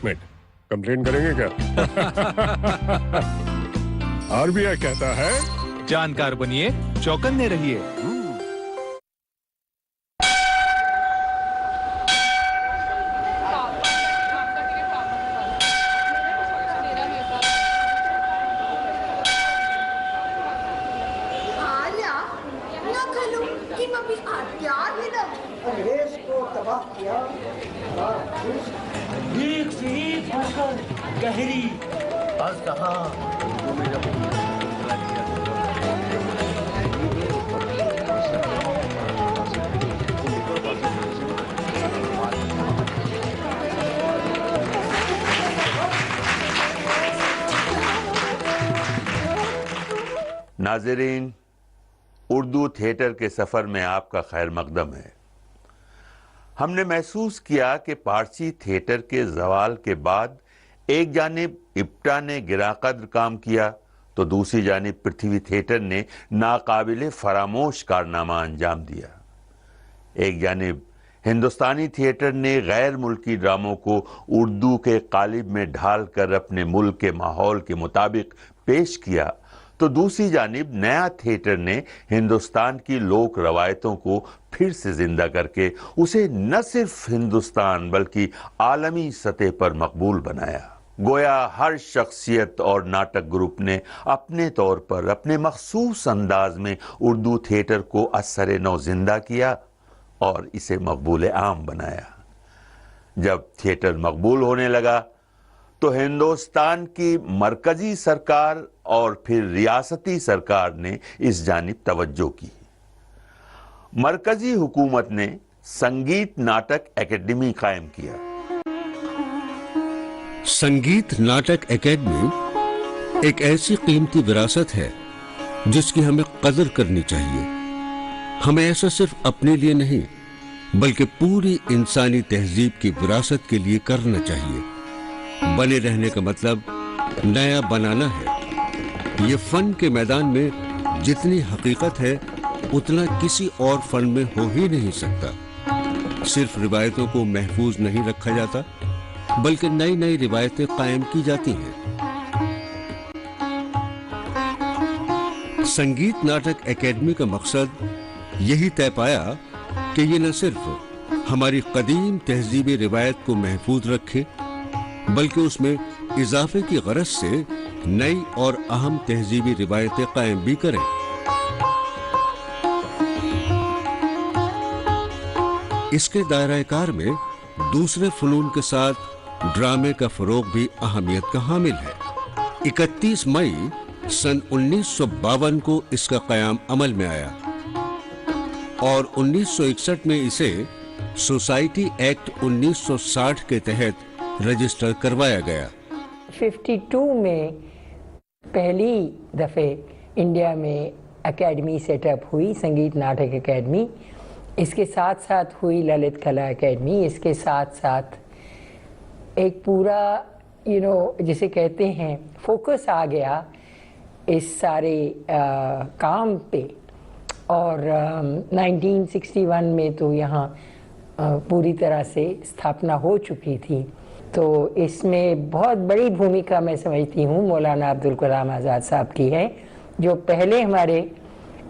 Complain करेंगे क्या? RBI कहता है जानकार बनिए, चौकन्ने रहिए। अंग्रेज को तबाह किया, एक से एक होकर गहरी अज़दहा। नाज़रीन, उर्दू थिएटर के सफ़र में आपका खैर मकदम है। हमने महसूस किया कि पारसी थिएटर के ज़वाल के बाद एक जानिब इप्टा ने गिराकद्र काम किया तो दूसरी जानिब पृथ्वी थिएटर ने नाकाबिले फरामोश कारनामा अंजाम दिया। एक जानिब हिंदुस्तानी थिएटर ने गैर मुल्की ड्रामों को उर्दू के कालिब में ढाल कर अपने मुल्क के माहौल के मुताबिक पेश किया तो दूसरी जानिब नया थिएटर ने हिंदुस्तान की लोक रवायतों को फिर से जिंदा करके उसे न सिर्फ हिंदुस्तान बल्कि आलमी सतह पर मकबूल बनाया। गोया हर शख्सियत और नाटक ग्रुप ने अपने तौर पर अपने मखसूस अंदाज में उर्दू थिएटर को असर नौ जिंदा किया और इसे मकबूल आम बनाया। जब थिएटर मकबूल होने लगा तो हिंदुस्तान की मरकजी सरकार और फिर रियासती सरकार ने इस जानिब तवज्जो की। मरकजी हुकूमत ने संगीत नाटक एकेडमी कायम किया। संगीत नाटक एकेडमी एक ऐसी कीमती विरासत है जिसकी हमें कदर करनी चाहिए। हमें ऐसा सिर्फ अपने लिए नहीं बल्कि पूरी इंसानी तहजीब की विरासत के लिए करना चाहिए। बने रहने का मतलब नया बनाना है। ये फन के मैदान में जितनी हकीकत है उतना किसी और फन में हो ही नहीं सकता। सिर्फ रिवायतों को महफूज नहीं रखा जाता बल्कि नई नई रिवायतें कायम की जाती हैं। संगीत नाटक एकेडमी का मकसद यही तय पाया कि ये न सिर्फ हमारी कदीम तहजीबी रिवायत को महफूज रखे बल्कि उसमें इजाफे की गरज से नई और अहम तहजीबी रिवायतें कायम भी करें। इसके दायरा कार में दूसरे फनून के साथ ड्रामे का फरोग भी अहमियत का हामिल है। 31 मई सन 1952 को इसका क़याम अमल में आया और 1961 में इसे सोसाइटी एक्ट 1960 के तहत रजिस्टर करवाया गया। 52 में पहली दफ़े इंडिया में एकेडमी सेटअप हुई, संगीत नाटक एकेडमी। इसके साथ साथ हुई ललित कला एकेडमी। इसके साथ साथ एक पूरा जिसे कहते हैं फोकस आ गया इस सारे काम पे। और 1961 में तो यहाँ पूरी तरह से स्थापना हो चुकी थी। तो इसमें बहुत बड़ी भूमिका मैं समझती हूँ मौलाना अब्दुल कलाम आज़ाद साहब की है, जो पहले हमारे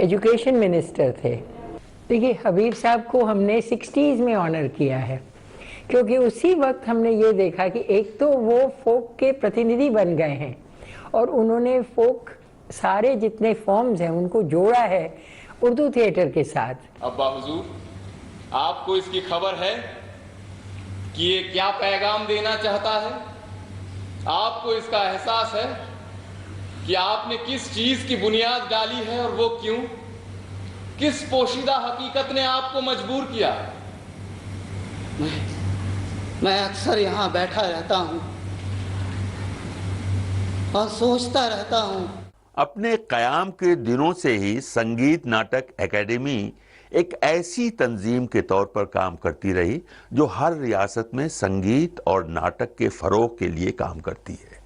एजुकेशन मिनिस्टर थे। देखिए, हबीब साहब को हमने 60s में ऑनर किया है क्योंकि उसी वक्त हमने ये देखा कि एक तो वो फोक के प्रतिनिधि बन गए हैं और उन्होंने फोक सारे जितने फॉर्म्स हैं उनको जोड़ा है उर्दू थिएटर के साथ। अब्बा हुजूर, आपको इसकी खबर है कि ये क्या पैगाम देना चाहता है? आपको इसका एहसास है कि आपने किस चीज की बुनियाद डाली है और वो क्यों? किस पोशीदा हकीकत ने आपको मजबूर किया? मैं अक्सर यहाँ बैठा रहता हूँ और सोचता रहता हूँ। अपने क़याम के दिनों से ही संगीत नाटक एकेडमी एक ऐसी तंजीम के तौर पर काम करती रही जो हर रियासत में संगीत और नाटक के फ़रोग़ के लिए काम करती है।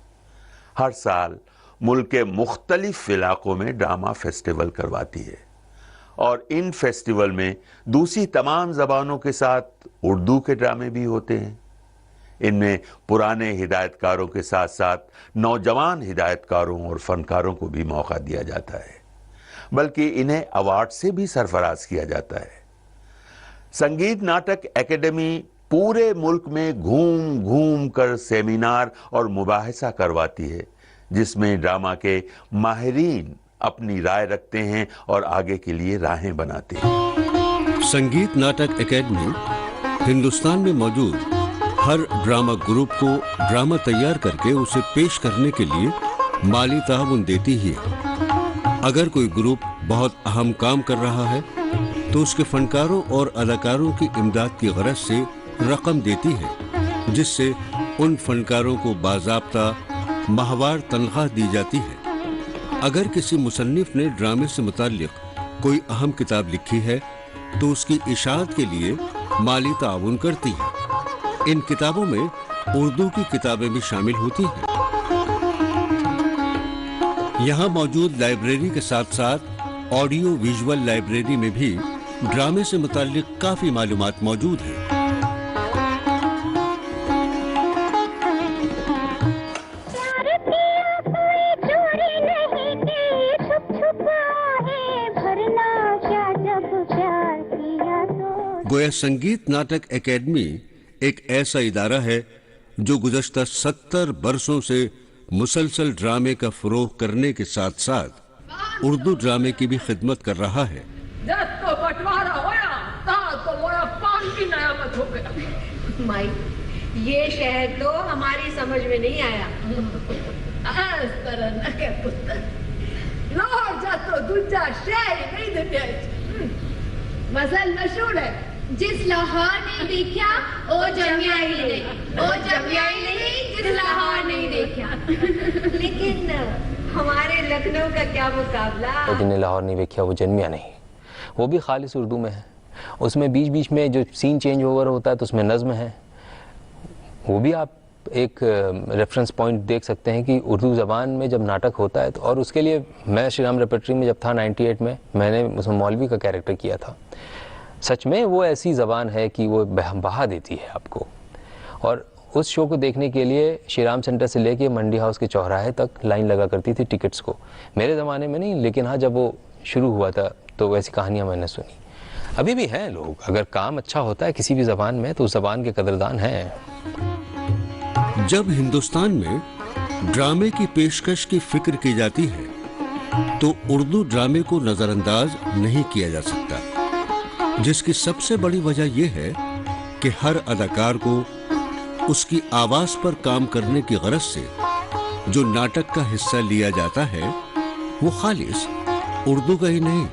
हर साल मुल्क के मुख्तलिफ इलाकों में ड्रामा फेस्टिवल करवाती है और इन फेस्टिवल में दूसरी तमाम ज़बानों के साथ उर्दू के ड्रामे भी होते हैं। ان میں پرانے ہدایت کاروں کے ساتھ ساتھ نوجوان ہدایت کاروں اور فنکاروں کو بھی موقع دیا جاتا ہے، بلکہ انہیں ایوارڈ سے بھی سرفراز کیا جاتا ہے۔ سنگیت ناٹک اکیڈمی پورے ملک میں گھوم گھوم کر سیمینار اور مباحثہ کرواتی ہے، جس میں ڈرامہ کے ماہرین اپنی رائے رکھتے ہیں اور آگے کے لیے راہیں بناتے ہیں۔ سنگیت ناٹک اکیڈمی ہندوستان میں موجود ہر ڈرامہ گروپ کو ڈرامہ تیار کر کے اسے پیش کرنے کے لیے مالی تعاون دیتی ہے۔ اگر کوئی گروپ بہت اہم کام کر رہا ہے تو اس کے فنکاروں اور اداکاروں کی امداد کی غرض سے رقم دیتی ہے، جس سے ان فنکاروں کو باضابطہ ماہوار تنخواہ دی جاتی ہے۔ اگر کسی مصنف نے ڈرامے سے متعلق کوئی اہم کتاب لکھی ہے تو اس کی اشاعت کے لیے مالی تعاون کرتی ہے۔ ان کتابوں میں اردو کی کتابیں بھی شامل ہوتی ہیں۔ یہاں موجود لائبریری کے ساتھ ساتھ آڈیو ویژول لائبریری میں بھی ڈرامے سے متعلق کافی معلومات موجود ہیں۔ گویا سنگیت ناٹک اکیڈمی ایک ایسا ادارہ ہے جو گزشتہ 70 برسوں سے مسلسل ڈرامے کا فروغ کرنے کے ساتھ ساتھ اردو ڈرامے کی بھی خدمت کر رہا ہے۔ جب تو بٹوارا ہویا تو مویا پان کی نعمت ہو گیا۔ مائی یہ شہر تو ہماری سمجھ میں نہیں آیا۔ اس طرح نہ کہ پتر لوہر جا تو دوجا شہر نہیں دنیا مسئل مشہور ہے، جس لاہور نہیں دیکھا او جمیا ہی نہیں، او جمیا ہی نہیں جس لاہور نہیں دیکھا۔ لیکن ہمارے لکھنؤ کا کیا مقابلہ؟ جن نے لاہور نہیں دیکھا وہ جنمیا نہیں، وہ بھی خالص اردو میں ہے۔ اس میں بیچ بیچ میں جو سین چینج اوور ہوتا ہے تو اس میں نظم ہے، وہ بھی آپ ایک ریفرنس پوائنٹ دیکھ سکتے ہیں کہ اردو زبان میں جب ناٹک ہوتا ہے تو، اور اس کے لیے میں شری رام ریپرٹری میں جب تھا 98 میں نے اس میں مولوی کا کیریکٹر کیا تھا۔ سچ میں وہ ایسی زبان ہے کہ وہ بہا دیتی ہے آپ کو۔ اور اس شو کو دیکھنے کے لیے شری رام سینٹر سے لے کے منڈی ہاؤس کے چوراہے تک لائن لگا کرتی تھی ٹکٹس کو۔ میرے زمانے میں نہیں، لیکن ہاں جب وہ شروع ہوا تھا تو ویسی کہانیاں میں نے سنی۔ ابھی بھی ہیں لوگ، اگر کام اچھا ہوتا ہے کسی بھی زبان میں تو اس زبان کے قدردان ہیں۔ جب ہندوستان میں ڈرامے کی پیشکش کی فکر کی جاتی ہے تو اردو ڈرامے کو نظر انداز نہیں کیا جا سکتا، جس کی سب سے بڑی وجہ یہ ہے کہ ہر اداکار کو اس کی آواز پر کام کرنے کی غرض سے جو ناٹک کا حصہ لیا جاتا ہے وہ خالص اردو کا ہی نہیں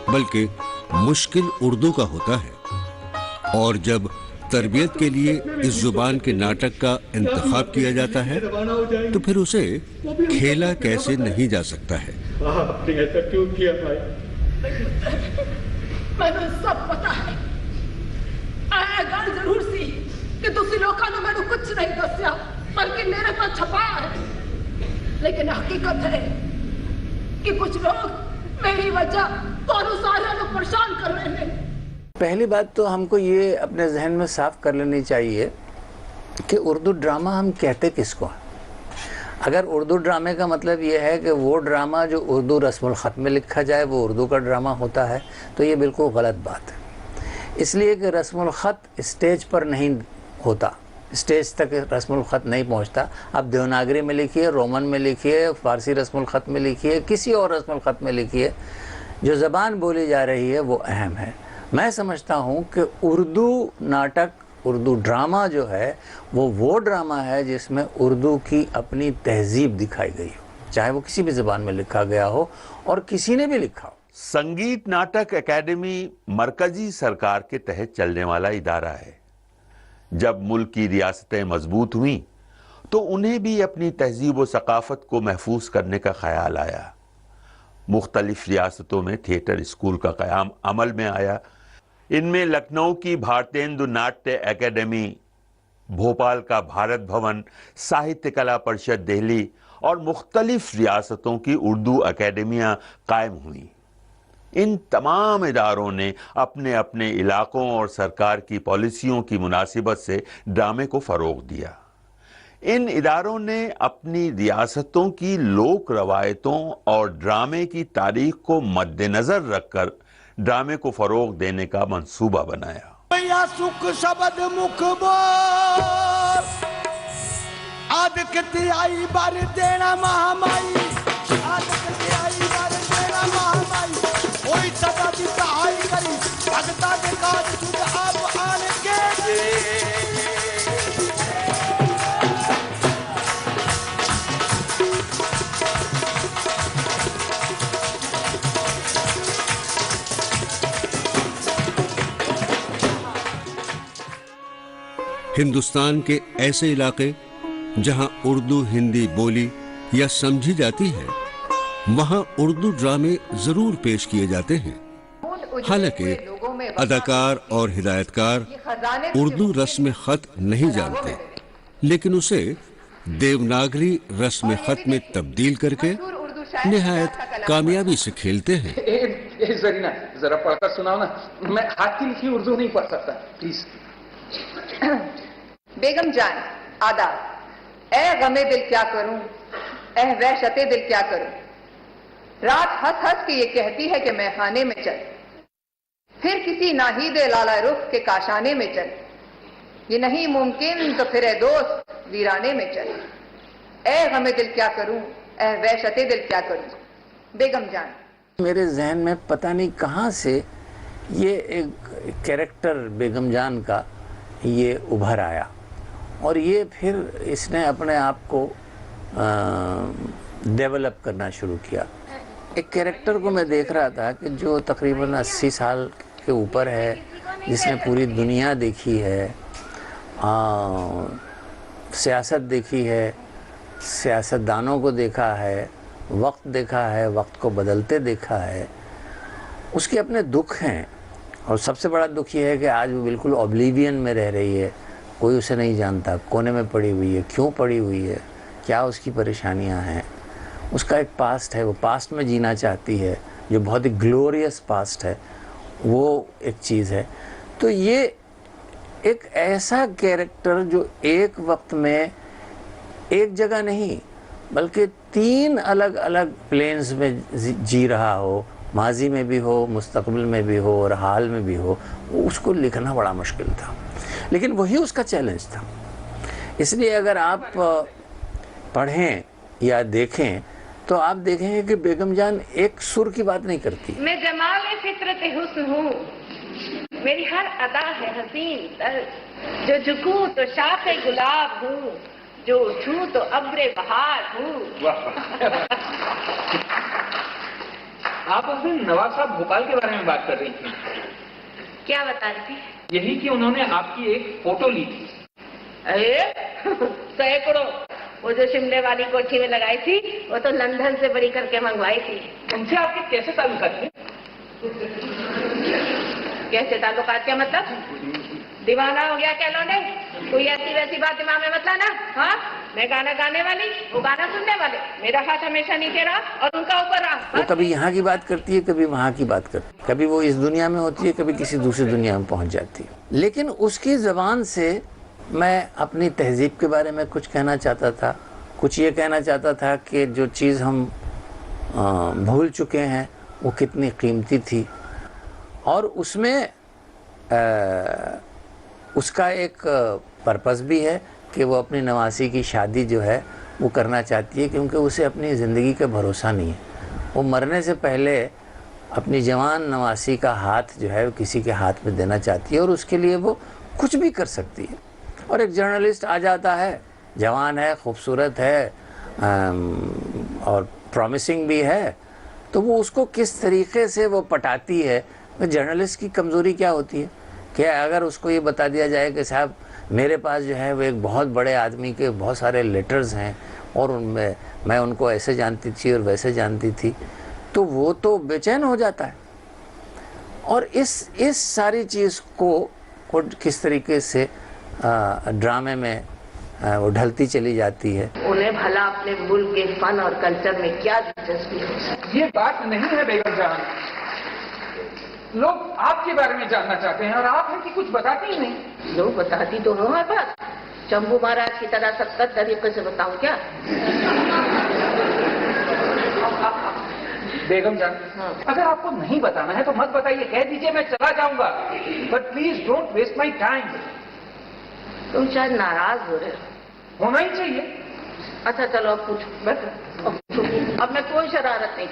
بلکہ مشکل اردو کا ہوتا ہے، اور جب تربیت کے لیے اس زبان کے ناٹک کا انتخاب کیا جاتا ہے تو پھر اسے کھیلا کیسے نہیں جا سکتا ہے۔ آپ نے ایسا کیوں کیا بھائی؟ میں نے سب پتا ہے، اے گل ضرور سی کہ تسی لوکاں نے مینوں کچھ نہیں دسیا بلکہ میرے پاس چھپایا ہے، لیکن حقیقت ہے کہ کچھ لوگ میری وجہ تانوں سارے لوگ پریشان کر رہے ہیں۔ پہلی بات تو ہم کو یہ اپنے ذہن میں صاف کر لینی چاہیے کہ اردو ڈرامہ ہم کہتے کس کو ہیں۔ اگر اردو ڈرامے کا مطلب یہ ہے کہ وہ ڈرامہ جو اردو رسم الخط میں لکھا جائے وہ اردو کا ڈرامہ ہوتا ہے تو یہ بالکل غلط بات ہے، اس لیے کہ رسم الخط اسٹیج پر نہیں ہوتا، اسٹیج تک رسم الخط نہیں پہنچتا۔ آپ دیوناگری میں لکھیے، رومن میں لکھیے، فارسی رسم الخط میں لکھیے، کسی اور رسم الخط میں لکھیے، جو زبان بولی جا رہی ہے وہ اہم ہے۔ میں سمجھتا ہوں کہ اردو ناٹک، اردو ڈرامہ جو ہے وہ ڈرامہ ہے جس میں اردو کی اپنی تہذیب دکھائی گئی ہو، چاہے وہ کسی بھی زبان میں لکھا گیا ہو اور کسی نے بھی لکھا ہو۔ سنگیت ناٹک اکیڈمی مرکزی سرکار کے تحت چلنے والا ادارہ ہے۔ جب ملک کی ریاستیں مضبوط ہوئیں تو انہیں بھی اپنی تہذیب و ثقافت کو محفوظ کرنے کا خیال آیا۔ مختلف ریاستوں میں تھیٹر اسکول کا قیام عمل میں آیا۔ ان میں لکھنؤ کی بھارتیندو ناٹیہ اکیڈمی، بھوپال کا بھارت بھون، ساہتیہ کلا پریشد دہلی اور مختلف ریاستوں کی اردو اکیڈمیاں قائم ہوئیں۔ ان تمام اداروں نے اپنے اپنے علاقوں اور سرکار کی پالیسیوں کی مناسبت سے ڈرامے کو فروغ دیا۔ ان اداروں نے اپنی ریاستوں کی لوک روایتوں اور ڈرامے کی تاریخ کو مد نظر رکھ کر ڈرامے کو فروغ دینے کا منصوبہ بنایا۔ سکھ شبد مکھ بول آد کتی آئی بار دینا مہامائی آد کتی آئی بار دینا مہامائی کوئی سدا دی سہائی کری بھگتا دے کاج تجھ آپ آن کے جی۔ ہندوستان کے ایسے علاقے جہاں اردو ہندی بولی یا سمجھی جاتی ہے وہاں اردو ڈرامے ضرور پیش کیے جاتے ہیں، حالانکہ اداکار اور ہدایتکار اردو رسم خط نہیں جانتے، لیکن اسے دیوناگری رسم خط میں تبدیل کر کے نہایت کامیابی سے کھیلتے ہیں۔ زرینا ذرا پڑھ کر سناؤ نا، میں ہاتھ کی لکھی اردو نہیں پڑھ سکتا، پلیز۔ بیگم جان آداب، اے غمے دل کیا کروں، اے وحشت دل کیا کروں، رات ہنس ہنس کے یہ کہتی ہے کہ میں خانے میں چل، پھر کسی ناہید لالہ رخ کے کاشانے میں چل، یہ نہیں ممکن تو پھر اے دوست ویرانے میں چل، اے غمے دل کیا کروں، اے وحشت دل کیا کروں۔ بیگم جان، میرے ذہن میں پتہ نہیں کہاں سے یہ ایک کیریکٹر بیگم جان کا یہ ابھر آیا، اور یہ پھر اس نے اپنے آپ کو ڈیولپ کرنا شروع کیا۔ ایک کیریکٹر کو میں دیکھ رہا تھا کہ جو تقریباً 80 سال کے اوپر ہے، جس نے پوری دنیا دیکھی ہے، سیاست دیکھی ہے، سیاستدانوں کو دیکھا ہے، وقت دیکھا ہے، وقت کو بدلتے دیکھا ہے، اس کے اپنے دکھ ہیں، اور سب سے بڑا دکھ یہ ہے کہ آج وہ بالکل اوبلیوین میں رہ رہی ہے، کوئی اسے نہیں جانتا، کونے میں پڑی ہوئی ہے، کیوں پڑی ہوئی ہے، کیا اس کی پریشانیاں ہیں، اس کا ایک پاسٹ ہے، وہ پاسٹ میں جینا چاہتی ہے جو بہت ہی گلوریس پاسٹ ہے، وہ ایک چیز ہے۔ تو یہ ایک ایسا کیریکٹر جو ایک وقت میں ایک جگہ نہیں بلکہ 3 الگ الگ پلینز میں جی رہا ہو، ماضی میں بھی ہو، مستقبل میں بھی ہو اور حال میں بھی ہو، اس کو لکھنا بڑا مشکل تھا، لیکن وہی اس کا چیلنج تھا۔ اس لیے اگر آپ پڑھیں یا دیکھیں تو آپ دیکھیں گے کہ بیگم جان ایک سر کی بات نہیں کرتی۔ میں جمال فطرت حسن ہوں، میری ہر ادا ہے حسین تر، جو جھکوں تو شاخ گلاب ہوں، جو اٹھوں تو ابر بہار ہوں۔ آپ اس دن نواب صاحب بھوپال کے بارے میں بات کر رہی تھی۔ کیا بتا رہی تھی؟ یہی کہ انہوں نے آپ کی ایک فوٹو لی تھی۔ سینکڑوں، وہ جو شملے والی کوٹھی میں لگائی تھی وہ تو لندن سے بڑی کر کے منگوائی تھی۔ ان سے آپ کے کیسے تعلقات تھے؟ کیسے تعلقات؟ کیا مطلب؟ دیوانہ ہو گیا کیا لونے؟ کوئی ایسی ویسی بات دماغ میں مت لانا۔ ہاں، میں گانا گانے والی، وہ گانا سننے والے، میرا ہاتھ ہمیشہ نیچے رہا اور ان کا اوپر رہا۔ وہ کبھی یہاں کی بات کرتی ہے، کبھی وہاں کی بات کرتی ہے، کبھی وہ اس دنیا میں ہوتی ہے، کبھی کسی دوسری دنیا میں پہنچ جاتی ہے۔ لیکن اس کی زبان سے میں اپنی تہذیب کے بارے میں کچھ کہنا چاہتا تھا، کچھ یہ کہنا چاہتا تھا کہ جو چیز ہم بھول چکے ہیں وہ کتنی قیمتی تھی، اور اس میں اس کا ایک پرپس بھی ہے کہ وہ اپنی نواسی کی شادی جو ہے وہ کرنا چاہتی ہے، کیونکہ اسے اپنی زندگی کا بھروسہ نہیں ہے۔ وہ مرنے سے پہلے اپنی جوان نواسی کا ہاتھ جو ہے وہ کسی کے ہاتھ میں دینا چاہتی ہے، اور اس کے لیے وہ کچھ بھی کر سکتی ہے۔ اور ایک جرنلسٹ آ جاتا ہے، جوان ہے، خوبصورت ہے اور پرومسنگ بھی ہے، تو وہ اس کو کس طریقے سے وہ پٹاتی ہے۔ جرنلسٹ کی کمزوری کیا ہوتی ہے کہ اگر اس کو یہ بتا دیا جائے کہ صاحب میرے پاس جو ہے وہ ایک بہت بڑے آدمی کے بہت سارے لیٹرز ہیں اور ان میں ان کو ایسے جانتی تھی اور ویسے جانتی تھی، تو وہ تو بے چین ہو جاتا ہے۔ اور اس ساری چیز کو کس طریقے سے ڈرامے میں وہ ڈھلتی چلی جاتی ہے۔ انہیں بھلا اپنے ملک کے فن اور کلچر میں کیا دلچسپی ہو سکتی؟ یہ بات نہیں ہے بیگم جان، لوگ آپ کے بارے میں جاننا چاہتے ہیں اور آپ ہیں کہ کچھ بتاتی ہی نہیں۔ لوگ بتاتی تو ہوں ہمارے پاس، शंभू महाराज की तरह 70 तरीके से बताऊं क्या? बेगम जान, अगर आपको नहीं बताना है तो मत बताइए, कह दीजिए मैं चला जाऊंगा, but please don't waste my time. तुम शायद नाराज हो रहे हो। होना ही चाहिए। अच्छा चलो अब पूछो, बैठो। अब मैं कोई शरारत नहीं।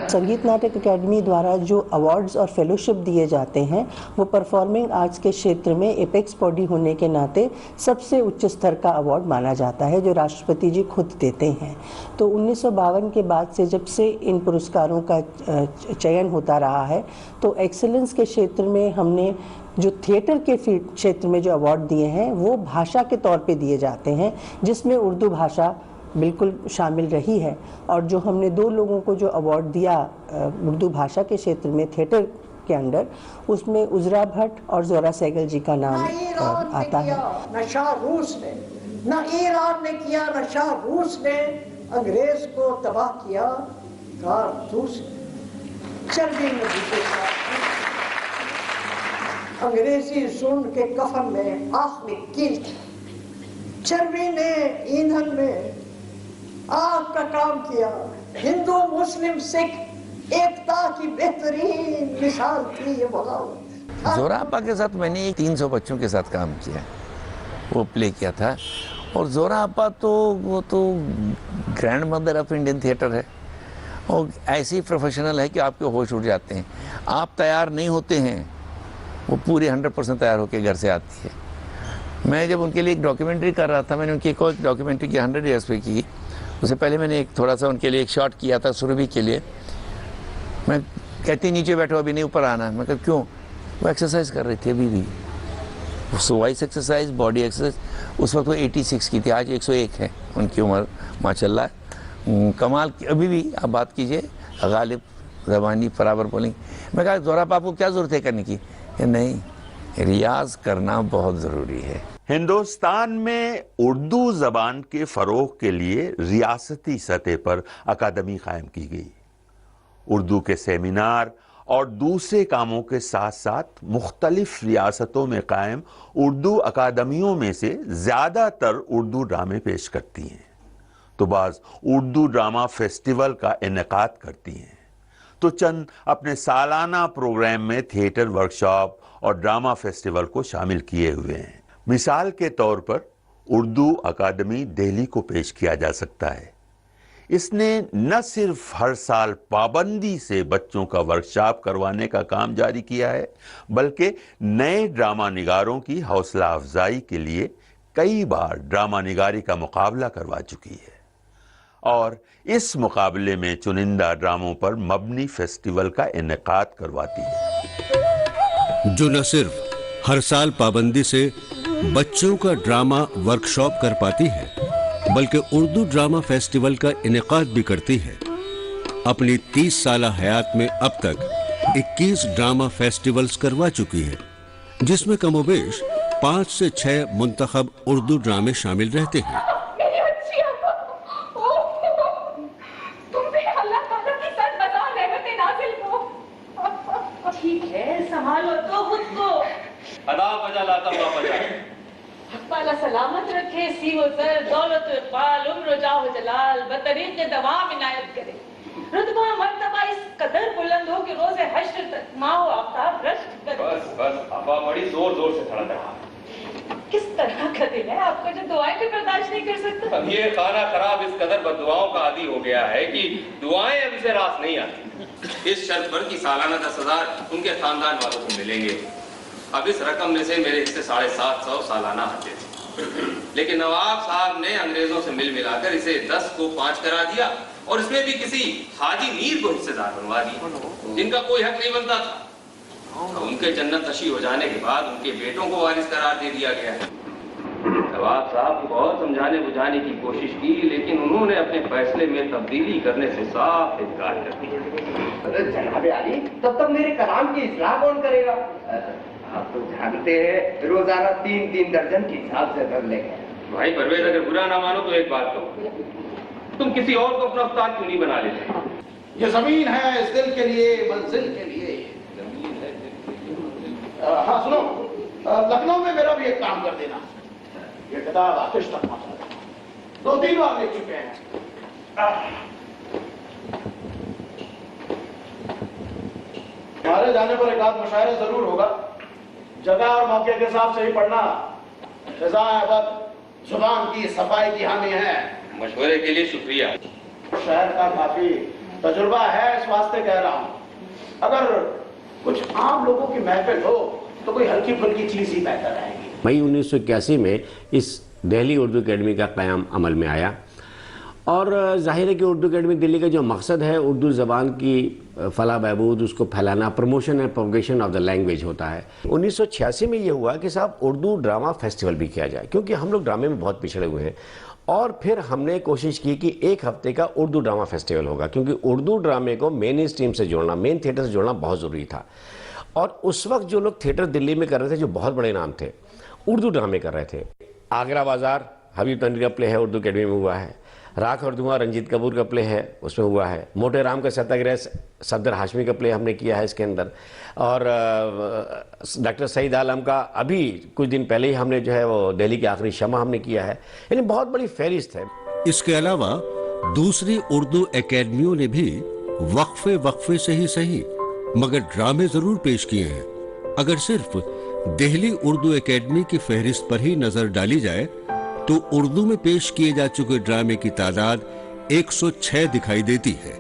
संगीत नाटक अकेडमी द्वारा जो अवार्ड्स और फेलोशिप दिए जाते हैं वो परफॉर्मिंग आर्ट्स के क्षेत्र में एपेक्स बॉडी होने के नाते सबसे उच्च स्तर का अवार्ड माना जाता है, जो राष्ट्रपति जी खुद देते हैं। तो 1952 के बाद से जब से इन पुरस्कारों का चयन होता रहा है, तो एक्सीलेंस के क्षेत्र में हमने जो थिएटर के क्षेत्र में जो अवार्ड दिए हैं वो भाषा के तौर पे दिए जाते हैं, जिसमें उर्दू भाषा बिल्कुल शामिल रही है। और जो हमने 2 लोगों को जो अवार्ड दिया उर्दू भाषा के क्षेत्र में थिएटर के अंडर, उसमें उजरा भट्ट और जोरा सहगल जी का नाम आता है। न शाह रूस ने, न ईरान ने किया, न शाह रूस ने अंग्रेज को तबाह किया, कारतूस चर्बी में घुसे अंग्रेजी जुल्म के कफन में आँख में कील थी, चर्बी ने ईंधन में आग का काम किया। हिंदू मुस्लिम सिख एकता की बेहतरीन मिसाल थी ये बगावत। जोरा आपा के साथ मैंने 300 बच्चों के साथ काम किया, वो प्ले किया था। और जोरा आपा तो वो तो grand mother of Indian theatre है, और ऐसी प्रोफेशनल है कि आपके होश उड़ जाते हैं। आप तैयार नहीं होते हैं, वो पूरे 100% तैयार होकर घर से आती है। मैं जब उनके लिए एक डॉक्यूमेंट्री कर रहा था, मैंने उनकी एक और डॉक्यूमेंट्री की 100 ईयर्स पे की। उससे पहले मैंने एक थोड़ा सा उनके लिए एक शॉट किया था सुरभि के लिए। मैं कहती नीचे बैठो, अभी नहीं ऊपर आना। मैं कहा क्यों? वो एक्सरसाइज कर रही थी अभी भी, वॉइस एक्सरसाइज, बॉडी एक्सरसाइज। उस वक्त वो 86 की थी, आज 101 है उनकी उम्र माशाल्लाह। कमाल की अभी भी आप बात कीजिए, गालिब ज़बानी बराबर बोलेंगे। मैं कहा जोरा आपको क्या ज़रूरत है करने की? नहीं, रियाज करना बहुत ज़रूरी है। हिंदुस्तान में उर्दू ज़बान के फ़रोग़ के लिए रियासती सतह पर अकादमी कायम की गई। उर्दू के सेमिनार और दूसरे कामों के साथ साथ मुख्तलिफ रियासतों में कायम उर्दू अकादमियों में से ज़्यादातर उर्दू ड्रामे पेश करती हैं, तो बाज़ उर्दू ड्रामा फेस्टिवल का इनेकाद करती हैं, तो चंद अपने सालाना प्रोग्राम में थिएटर वर्कशॉप और ड्रामा फेस्टिवल को शामिल किए हुए हैं। मिसाल के तौर पर उर्दू अकादमी दिल्ली को पेश किया जा सकता है। इसने न सिर्फ हर साल पाबंदी से बच्चों का वर्कशॉप करवाने का काम जारी किया है, बल्कि नए ड्रामा निगारों की हौसला अफजाई के लिए कई बार ड्रामा निगारी का मुकाबला करवा चुकी है, और इस मुकाबले में चुनिंदा ड्रामों पर मबनी फेस्टिवल का इनेकाद करवाती है, जो न सिर्फ हर साल पाबंदी से बच्चों का ड्रामा वर्कशॉप कर पाती है, बल्कि उर्दू ड्रामा फेस्टिवल का इनेकाद भी करती है। अपनी 30 साल हयात में अब तक 21 ड्रामा फेस्टिवल्स करवा चुकी है, जिसमें कमोबेश 5 से 6 मुंतखब उर्दू ड्रामे शामिल रहते हैं। ठीक है, संभालो तो खुद को। अदा बजा लाता हुआ बजा। अल्लाह सलामत रखे, सीहो सर, दौलत इक़बाल, उम्र जाहो जलाल, बतरीक़ दवाम इनायत करे। रुतबा मर्तबा इस कदर बुलंद हो कि रोज़े हश्र तक माओ आफ्ताब रश्क करे। बस बस, आपा बड़ी जोर जोर से खड़ा था। किस तरह का दिल है आपका जो दुआएं भी बर्दाश्त नहीं कर सकता? अब ये खाना खराब इस कदर बददुआओं का आदी हो गया है कि दुआएं अब इसे रास नहीं आती। इस शर्त पर कि सालाना 10,000 उनके खानदान वालों को मिलेंगे। अब इस रकम में से मेरे हिस्से 750 सालाना आते थे, लेकिन नवाब साहब ने अंग्रेजों से मिल मिलाकर इसे 10 को 5 करा दिया, और इसमें भी किसी हाजी मीर को हिस्सेदार बनवा दिया जिनका कोई हक नहीं बनता था। उनके जन्नत नशी हो जाने के बाद उनके बेटों को वारिस करार दे दिया गया है। नवाब साहब को बहुत समझाने बुझाने की कोशिश की, लेकिन उन्होंने अपने फैसले में तब्दीली करने से साफ इनकार कर दिया। अरे जनाब आली, तब तक मेरे कलाम की इस्लाह कौन करेगा? आप तो जानते हैं रोजाना 3-3 दर्जन के हिसाब से कर लेंगे। भाई परवेज, अगर बुरा ना मानो तो एक बात कहो, तुम किसी और को अपना उस्ताद क्यों नहीं बना लेते? ये जमीन है इस दिल के लिए, मंजिल के लिए। हाँ सुनो, लखनऊ में मेरा भी एक काम कर देना, ये किताब आतिश तक पहुंचा, 2-3 बार लिख चुके हैं। हमारे जाने पर एक आध मुशायरा जरूर होगा, जगह और मौके के हिसाब से ही पढ़ना। जुबान की सफाई की हामी है। मशवरे के लिए शुक्रिया। शहर का काफी तजुर्बा है, इस वास्ते कह रहा हूँ, अगर कुछ आम लोगों की महफिल हो तो कोई हल्की फुल्की चीज ही बेहतर रहेगी। मई 1981 में इस दिल्ली उर्दू एकेडमी का क़याम अमल में आया और ज़ाहिर है कि उर्दू एकेडमी दिल्ली का जो मकसद है उर्दू ज़बान की फलाह बहबूद, उसको फैलाना, promotion and propagation of the language होता है। 1986 में ये हुआ कि साहब उर्दू ड्रामा फेस्टिवल भी किया जाए, क्योंकि हम लोग ड्रामे में बहुत पिछड़े हुए हैं। और फिर हमने कोशिश की कि एक हफ्ते का उर्दू ड्रामा फेस्टिवल होगा, क्योंकि उर्दू ड्रामे को मेन स्ट्रीम से जोड़ना, मेन थिएटर से जोड़ना बहुत ज़रूरी था। और उस वक्त जो लोग थिएटर दिल्ली में कर रहे थे, जो बहुत बड़े नाम थे, उर्दू ड्रामे कर रहे थे। आगरा बाजार हबीब तनवीर का प्ले है, उर्दू एकेडमी में हुआ है। राख और धुआं रंजीत कपूर का प्ले है, उसमें हुआ है। मोटे राम का सत्याग्रह सफदर हाशमी का प्ले हमने किया है इसके अंदर। और डॉक्टर सईद आलम का अभी कुछ दिन पहले ही हमने जो है वो दिल्ली की आखिरी शमा हमने किया है। यानी बहुत बड़ी फहरिस्त है। इसके अलावा दूसरी उर्दू एकेडमियों ने भी वक्फे वक्फे से ही सही मगर ड्रामे जरूर पेश किए हैं। अगर सिर्फ दिल्ली उर्दू एकेडमी की फहरिस्त पर ही नजर डाली जाए तो उर्दू में पेश किए जा चुके ड्रामे की तादाद 106 दिखाई देती है।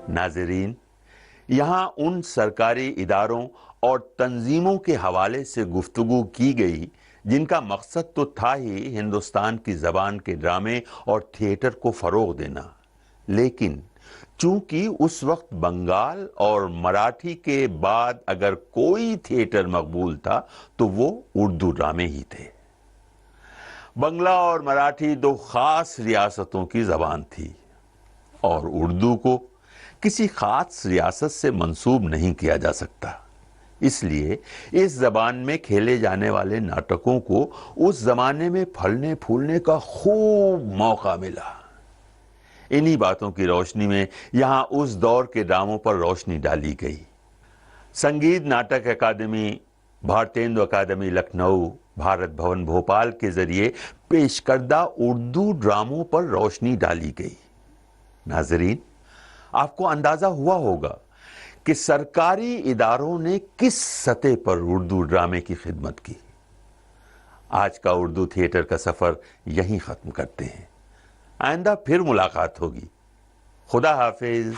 नाज़रीन, यहाँ उन सरकारी इदारों और तंजीमों के हवाले से गुफ्तगू की गई जिनका मकसद तो था ही हिंदुस्तान की ज़बान के ड्रामे और थिएटर को फ़रोग़ देना, लेकिन चूंकि उस वक्त बंगाल और मराठी के बाद अगर कोई थिएटर मकबूल था तो वो उर्दू ड्रामे ही थे। बंगला और मराठी दो खास रियासतों की ज़बान थी और उर्दू को किसी खास रियासत से मंसूब नहीं किया जा सकता। इसलिए इस ज़बान में खेले जाने वाले नाटकों को उस ज़माने में फलने फूलने का खूब मौका मिला। इन्हीं बातों की रोशनी में यहाँ उस दौर के ड्रामों पर रोशनी डाली गई। संगीत नाटक अकादमी, भारतेंदु अकादमी लखनऊ, भारत भवन भोपाल के जरिए पेश करदा उर्दू ड्रामों पर रोशनी डाली गई। नाजरीन, आपको अंदाजा हुआ होगा कि सरकारी इदारों ने किस सतह पर उर्दू ड्रामे की खिदमत की। आज का उर्दू थिएटर का सफर यहीं खत्म करते हैं। आइंदा फिर मुलाकात होगी। खुदा हाफिज।